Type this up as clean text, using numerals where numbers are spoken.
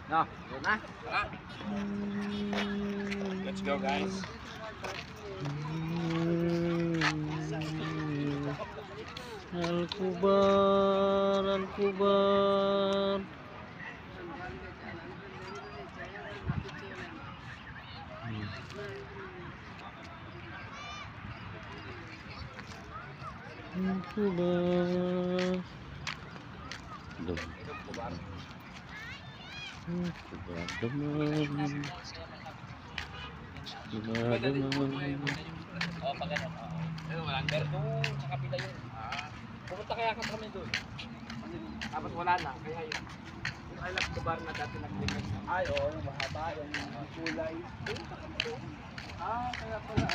No, yun na. Tara. Let's go, guys. Al-Kubar, Al-Kubar. Al-Kubar. Al-Kubar naman. Oh, pag ano. Ayun, walang pero doon sa kapila yun. Pumunta kaya kami doon. Tapos wala na, kaya yun. Yung I love the bar na dati nag-click. Ay, oo, yung mahaba, yung kulay. Ah, kaya pala.